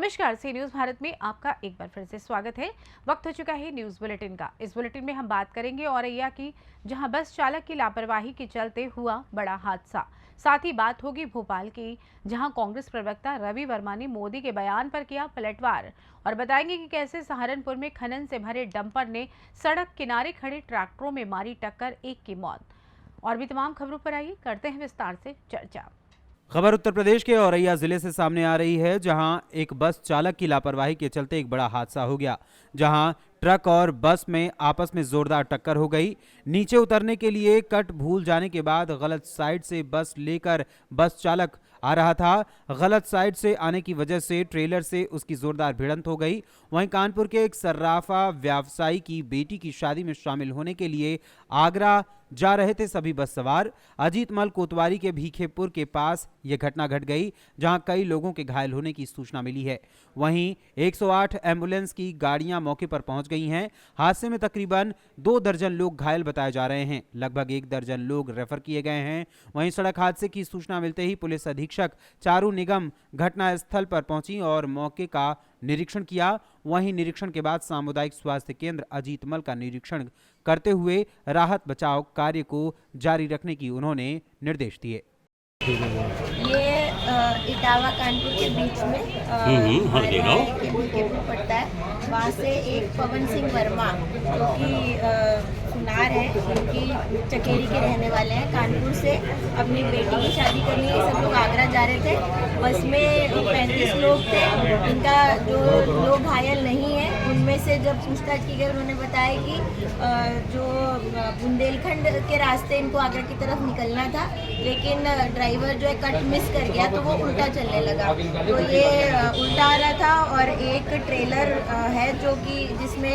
नमस्कार, सी न्यूज भारत में आपका एक बार फिर से स्वागत है। वक्त हो चुका है न्यूज बुलेटिन का। इस बुलेटिन में हम बात करेंगे औरैया की, जहां बस चालक की लापरवाही के चलते हुआ बड़ा हादसा। साथ ही बात होगी भोपाल की, जहां कांग्रेस प्रवक्ता रवि वर्मा ने मोदी के बयान पर किया पलटवार, और बताएंगे कि कैसे सहारनपुर में खनन से भरे डंपर ने सड़क किनारे खड़े ट्रैक्टरों में मारी टक्कर, एक की मौत। और भी तमाम खबरों पर आइए करते हैं विस्तार से चर्चा। खबर उत्तर प्रदेश के औरैया जिले से सामने आ रही है, जहां एक बस चालक की लापरवाही के चलते एक बड़ा हादसा हो गया, जहां ट्रक और बस में आपस में जोरदार टक्कर हो गई। नीचे उतरने के लिए कट भूल जाने के बाद गलत साइड से बस लेकर बस चालक आ रहा था। गलत साइड से आने की वजह से ट्रेलर से उसकी जोरदार भिड़ंत हो गई। वहीं कानपुर के एक सर्राफा व्यवसायी की बेटी की शादी में शामिल होने के लिए आगरा जा रहे थे सभी बस सवार। अजीतमल कोतवाली के भीखेपुर के पास यह घटना घट गई, जहां कई लोगों के घायल होने की सूचना मिली है। वहीं 108 एम्बुलेंस की गाड़ियां मौके पर पहुंच गई हैं। हादसे में तकरीबन 2 दर्जन लोग घायल बताए जा रहे हैं। लगभग 1 दर्जन लोग रेफर किए गए हैं। वहीं सड़क हादसे की सूचना मिलते ही पुलिस अधीक्षक चारू निगम घटनास्थल पर पहुंची और मौके का निरीक्षण किया। वहीं निरीक्षण के बाद सामुदायिक स्वास्थ्य केंद्र अजीतमल का निरीक्षण करते हुए राहत बचाव कार्य को जारी रखने की उन्होंने निर्देश दिए। ये इटावा कानपुर के बीच में केबुल पड़ता है। वहाँ से एक पवन सिंह वर्मा जो कि सुनार है, उनकी चकेरी के रहने वाले हैं, कानपुर से अपनी बेटी की शादी करनी है। सब लोग आगरा जा रहे थे। बस में 35 लोग थे। इनका जो लोग घायल नहीं है, उनमें से जब पूछताछ की गई उन्होंने बताया कि जो बुंदेलखंड के रास्ते इनको आगरा की तरफ निकलना था, लेकिन ड्राइवर जो है कट मिस कर गया तो वो उल्टा चलने लगा। तो ये उल्टा आ रहा था और एक ट्रेलर है जो कि जिसमें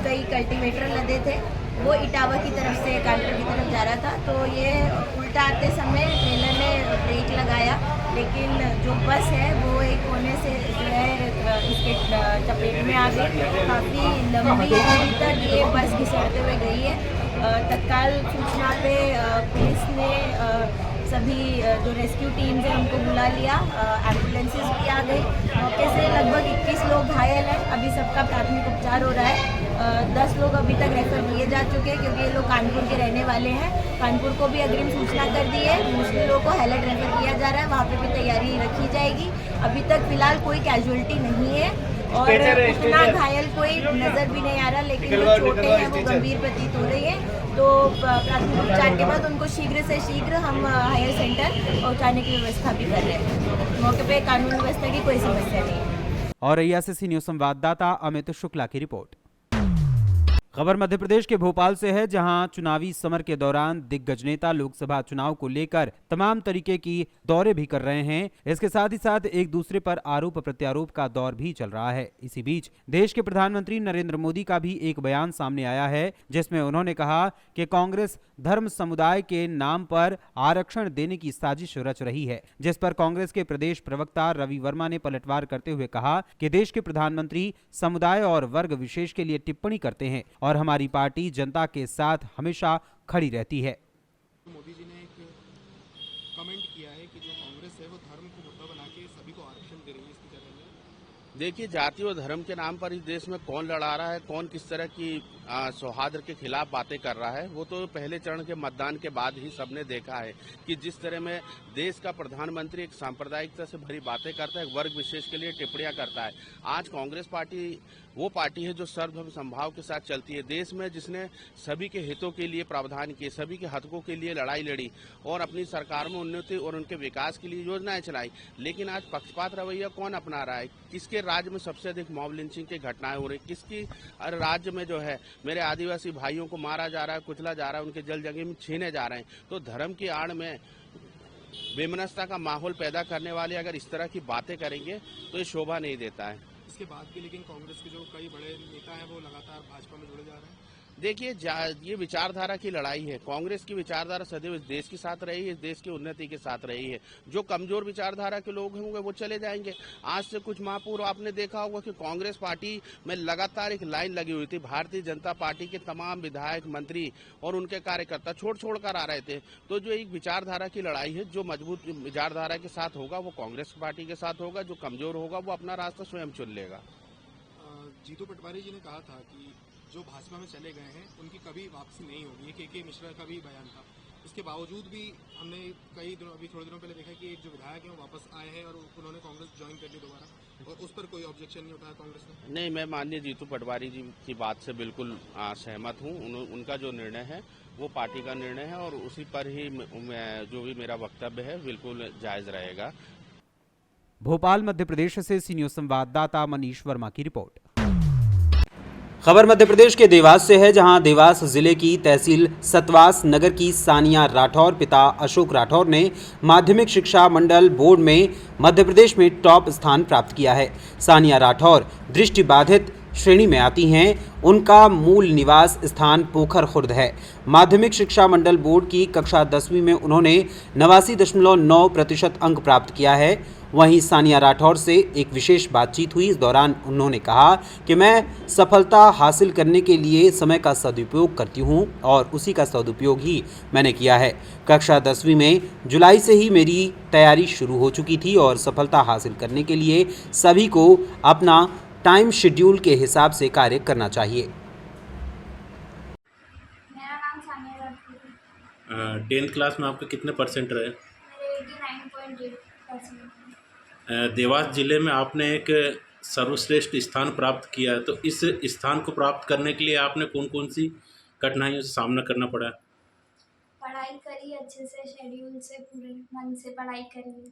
कई कल्टीवेटर लदे थे, वो इटावा की तरफ से कानपुर की तरफ जा रहा था। तो ये उल्टा आते समय ट्रेलर ने ब्रेक लगाया, लेकिन जो बस है वो एक कोने से जो है इसके चपेट में आ गई। काफ़ी लंबी दूरी तक ये बस घिसड़ते हुए गई है। तत्काल सूचना पे पुलिस ने सभी जो रेस्क्यू टीम्स हैं उनको बुला लिया। एम्बुलेंसेस भी आ गई। मौके से लगभग 21 लोग घायल हैं। अभी सबका प्राथमिक उपचार हो रहा है। 10 लोग अभी तक रेफर किए जा चुके हैं, क्योंकि ये लोग कानपुर के रहने वाले हैं। कानपुर को भी अग्रिम सूचना कर दी है। दूसरे लोगों को हैलट रेफर किया जा रहा है, वहाँ पे भी तैयारी रखी जाएगी। अभी तक फिलहाल कोई कैजुअलिटी नहीं है और उतना घायल कोई नज़र भी नहीं आ रहा, लेकिन जो छोटे हैं वो गंभीर प्रतीत हो रही है। तो प्राथमिक उपचार के बाद उनको शीघ्र से शीघ्र हम हायर सेंटर पहुंचाने की व्यवस्था भी कर रहे हैं। मौके पे कानून व्यवस्था की कोई समस्या नहीं है। औरैया से सी न्यूज संवाददाता अमित शुक्ला की रिपोर्ट। खबर मध्य प्रदेश के भोपाल से है, जहां चुनावी समर के दौरान दिग्गज नेता लोकसभा चुनाव को लेकर तमाम तरीके की दौरे भी कर रहे हैं। इसके साथ ही साथ एक दूसरे पर आरोप प्रत्यारोप का दौर भी चल रहा है। इसी बीच देश के प्रधानमंत्री नरेंद्र मोदी का भी एक बयान सामने आया है, जिसमें उन्होंने कहा कि कांग्रेस धर्म समुदाय के नाम पर आरक्षण देने की साजिश रच रही है, जिस पर कांग्रेस के प्रदेश प्रवक्ता रवि वर्मा ने पलटवार करते हुए कहा कि देश के प्रधानमंत्री समुदाय और वर्ग विशेष के लिए टिप्पणी करते हैं और हमारी पार्टी जनता के साथ हमेशा खड़ी रहती है। मोदी जी ने एक कमेंट किया है कि जो कांग्रेस है वो धर्म को मुद्दा बना के सभी को आरक्षण दे रही है इसकी जगह में। देखिए, जाति और धर्म के नाम पर इस देश में कौन लड़ा रहा है, कौन किस तरह की सौहार्द के खिलाफ बातें कर रहा है, वो तो पहले चरण के मतदान के बाद ही सबने देखा है कि जिस तरह में देश का प्रधानमंत्री एक सांप्रदायिकता से भरी बातें करता है, वर्ग विशेष के लिए टिप्पणियां करता है। आज कांग्रेस पार्टी वो पार्टी है जो सर्वधर्म समभाव के साथ चलती है, देश में जिसने सभी के हितों के लिए प्रावधान किए, सभी के हकों के लिए लड़ाई लड़ी और अपनी सरकार में उन्नति और उनके विकास के लिए योजनाएं चलाई। लेकिन आज पक्षपात रवैया कौन अपना रहा है? किसके राज्य में सबसे अधिक मॉब लिंचिंग की घटनाएं हो रही, किसकी राज्य में जो है मेरे आदिवासी भाइयों को मारा जा रहा है, कुचला जा रहा है, उनके जल जगह में छीने जा रहे हैं। तो धर्म की आड़ में बेमनस्ता का माहौल पैदा करने वाले अगर इस तरह की बातें करेंगे तो ये शोभा नहीं देता है। इसके बाद भी लेकिन कांग्रेस के जो कई बड़े नेता हैं वो लगातार भाजपा में जुड़े जा रहे हैं। देखिए ये विचारधारा की लड़ाई है। कांग्रेस की विचारधारा सदैव इस देश के साथ रही है, इस देश की उन्नति के साथ रही है। जो कमजोर विचारधारा के लोग होंगे वो चले जाएंगे। आज से कुछ माह पूर्व आपने देखा होगा कि कांग्रेस पार्टी में लगातार एक लाइन लगी हुई थी। भारतीय जनता पार्टी के तमाम विधायक, मंत्री और उनके कार्यकर्ता छोड़ कर आ रहे थे। तो जो एक विचारधारा की लड़ाई है, जो मजबूत विचारधारा के साथ होगा वो कांग्रेस पार्टी के साथ होगा, जो कमजोर होगा वो अपना रास्ता स्वयं चुन लेगा। जीतू पटवारी जी ने कहा था कि जो भाजपा में चले गए हैं उनकी कभी वापसी नहीं होगी, ये के मिश्रा का भी बयान था। इसके बावजूद भी हमने अभी थोड़े दिनों पहले देखा कि एक जो विधायक है वो वापस आए हैं और उन्होंने कांग्रेस ज्वाइन कर ली दोबारा, और उस पर कोई ऑब्जेक्शन नहीं उठाया कांग्रेस ने। नहीं, मैं माननीय जीतू पटवारी जी की बात से बिल्कुल सहमत हूँ। उनका जो निर्णय है वो पार्टी का निर्णय है और उसी पर ही जो भी मेरा वक्तव्य है बिल्कुल जायज रहेगा। भोपाल मध्य प्रदेश से सी न्यूज संवाददाता मनीष वर्मा की रिपोर्ट। खबर मध्य प्रदेश के देवास से है, जहां देवास जिले की तहसील सतवास नगर की सानिया राठौर पिता अशोक राठौर ने माध्यमिक शिक्षा मंडल बोर्ड में मध्य प्रदेश में टॉप स्थान प्राप्त किया है। सानिया राठौर दृष्टिबाधित श्रेणी में आती हैं। उनका मूल निवास स्थान पोखर खुर्द है। माध्यमिक शिक्षा मंडल बोर्ड की कक्षा 10वीं में उन्होंने 89.9% अंक प्राप्त किया है। वहीं सानिया राठौर से एक विशेष बातचीत हुई। इस दौरान उन्होंने कहा कि मैं सफलता हासिल करने के लिए समय का सदुपयोग करती हूं और उसी का सदुपयोग ही मैंने किया है। कक्षा 10वीं में जुलाई से ही मेरी तैयारी शुरू हो चुकी थी और सफलता हासिल करने के लिए सभी को अपना टाइम शेड्यूल के हिसाब से कार्य करना चाहिए। मेरा नाम सानिया राठौर है। 10th क्लास में आपके कितने परसेंट रहे? मेरे 89.8%। देवास जिले में आपने एक सर्वश्रेष्ठ स्थान प्राप्त किया है, तो इस स्थान को प्राप्त करने के लिए आपने कौन कौन सी कठिनाइयों से सामना करना पड़ा? पढ़ाई करी अच्छे से, शेड्यूल से, पूरे मन से पढ़ाई करी।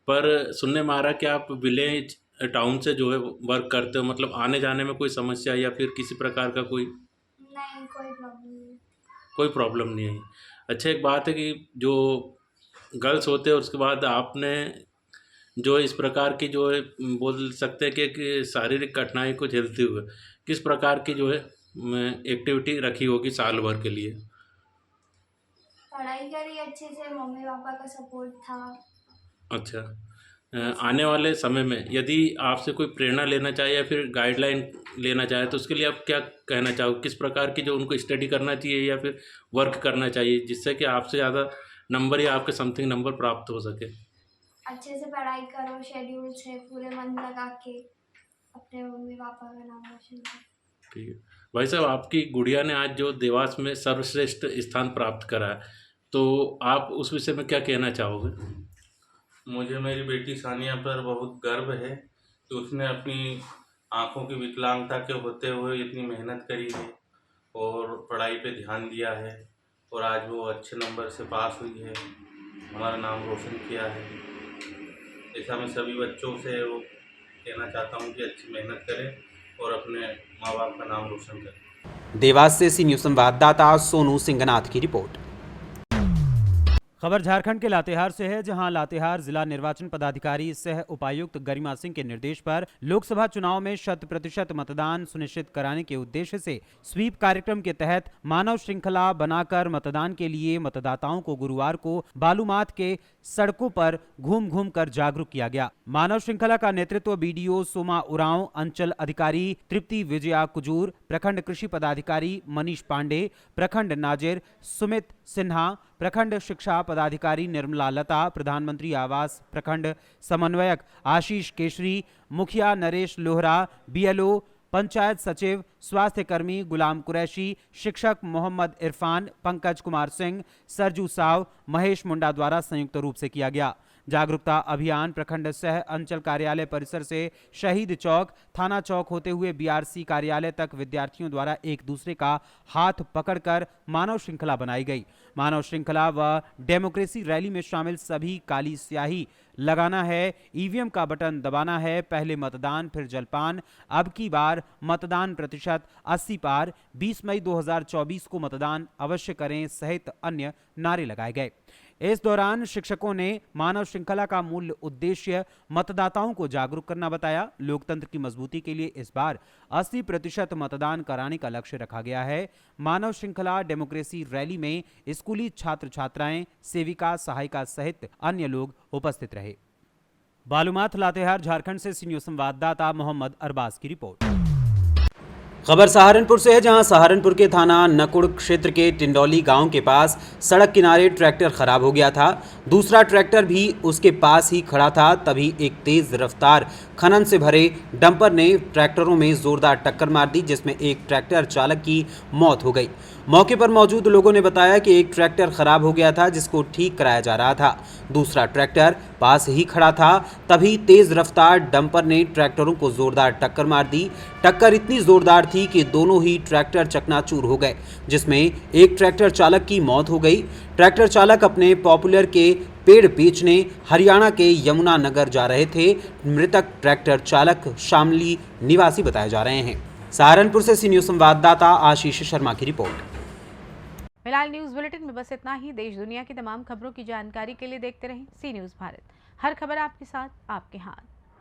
पर सुनने में आ रहा कि आप विलेज टाउन से जो है वर्क करते हो, मतलब आने जाने में कोई समस्या या फिर किसी प्रकार का कोई? नहीं, कोई प्रॉब्लम नहीं। कोई प्रॉब्लम नहीं है। अच्छा, एक बात है कि जो गर्ल्स होते हैं उसके बाद आपने जो इस प्रकार की जो है बोल सकते हैं कि शारीरिक कठिनाई को झेलते हुए किस प्रकार की जो है एक्टिविटी रखी होगी साल भर के लिए? पढ़ाई करी अच्छे से, मम्मी पापा का सपोर्ट था। अच्छा, आने वाले समय में यदि आपसे कोई प्रेरणा लेना चाहे या फिर गाइडलाइन लेना चाहे तो उसके लिए आप क्या कहना चाहोगे? किस प्रकार की जो उनको स्टडी करना चाहिए या फिर वर्क करना चाहिए जिससे कि आपसे ज़्यादा नंबर या आपके समथिंग नंबर प्राप्त हो सके? अच्छे से पढ़ाई करो, शेड्यूल से, पूरे मन लगा के अपने मम्मी पापा का नाम रोशन करो। ठीक है भाई साहब, आपकी गुड़िया ने आज जो देवास में सर्वश्रेष्ठ स्थान प्राप्त करा है, तो आप उस विषय में क्या कहना चाहोगे? मुझे मेरी बेटी सानिया पर बहुत गर्व है कि उसने अपनी आँखों की विकलांगता के होते हुए इतनी मेहनत करी है और पढ़ाई पे ध्यान दिया है और आज वो अच्छे नंबर से पास हुई है, हमारा नाम रोशन किया है। ऐसा मैं सभी बच्चों से वो कहना चाहता हूँ कि अच्छी मेहनत करें और अपने माँ बाप का नाम रोशन करें। देवास से सी न्यूज संवाददाता सोनू सिंगनाथ की रिपोर्ट। खबर झारखंड के लातेहार से है, जहां लातेहार जिला निर्वाचन पदाधिकारी सह उपायुक्त गरिमा सिंह के निर्देश पर लोकसभा चुनाव में 100% मतदान सुनिश्चित कराने के उद्देश्य से स्वीप कार्यक्रम के तहत मानव श्रृंखला बनाकर मतदान के लिए मतदाताओं को गुरुवार को बालूमाथ के सड़कों पर घूम घूम कर जागरूक किया गया। मानव श्रृंखला का नेतृत्व बीडीओ सोमा उरांव, अंचल अधिकारी तृप्ति विजया कुजूर, प्रखंड कृषि पदाधिकारी मनीष पांडे, प्रखंड नाजिर सुमित सिन्हा, प्रखंड शिक्षा पदाधिकारी निर्मला लता, प्रधानमंत्री आवास प्रखंड समन्वयक आशीष केशरी, मुखिया नरेश लोहरा, बीएलओ, पंचायत सचिव, स्वास्थ्य कर्मी गुलाम कुरैशी, शिक्षक मोहम्मद इरफान, पंकज कुमार सिंह, सरजू साव, महेश मुंडा द्वारा संयुक्त रूप से किया गया। जागरूकता अभियान प्रखंड सह अंचल कार्यालय परिसर से शहीद चौक, थाना चौक होते हुए बीआरसी कार्यालय तक विद्यार्थियों द्वारा एक दूसरे का हाथ पकड़कर मानव श्रृंखला बनाई गई। मानव श्रृंखला व डेमोक्रेसी रैली में शामिल सभी काली स्याही लगाना है, ईवीएम का बटन दबाना है, पहले मतदान फिर जलपान, अब की बार मतदान प्रतिशत 80 पार, 20 मई 2024 को मतदान अवश्य करें सहित अन्य नारे लगाए गए। इस दौरान शिक्षकों ने मानव श्रृंखला का मूल उद्देश्य मतदाताओं को जागरूक करना बताया। लोकतंत्र की मजबूती के लिए इस बार 80% मतदान कराने का लक्ष्य रखा गया है। मानव श्रृंखला डेमोक्रेसी रैली में स्कूली छात्र छात्राएं, सेविका, सहायिका सहित अन्य लोग उपस्थित रहे। बालूमाथ लातेहार झारखंड से सी न्यूज़ संवाददाता मोहम्मद अरबाज की रिपोर्ट। खबर सहारनपुर से है, जहां सहारनपुर के थाना नकुड़ क्षेत्र के टिंडौली गांव के पास सड़क किनारे ट्रैक्टर खराब हो गया था। दूसरा ट्रैक्टर भी उसके पास ही खड़ा था। तभी एक तेज रफ्तार खनन से भरे डंपर ने ट्रैक्टरों में जोरदार टक्कर मार दी, जिसमें एक ट्रैक्टर चालक की मौत हो गई। मौके पर मौजूद लोगों ने बताया कि एक ट्रैक्टर खराब हो गया था, जिसको ठीक कराया जा रहा था। दूसरा ट्रैक्टर पास ही खड़ा था। तभी तेज रफ्तार डंपर ने ट्रैक्टरों को जोरदार टक्कर मार दी। टक्कर इतनी जोरदार थी कि दोनों ही ट्रैक्टर चकनाचूर हो गए, जिसमें एक ट्रैक्टर चालक की मौत हो गई। ट्रैक्टर चालक अपने पॉपुलर के पेड़ बेचने हरियाणा के यमुनानगर जा रहे थे। मृतक ट्रैक्टर चालक शामली निवासी बताए जा रहे हैं। सहारनपुर से सी न्यूज़ संवाददाता आशीष शर्मा की रिपोर्ट। फिलहाल न्यूज़ बुलेटिन में बस इतना ही। देश दुनिया की तमाम खबरों की जानकारी के लिए देखते रहें सी न्यूज़ भारत। हर खबर आपके साथ, आपके हाथ।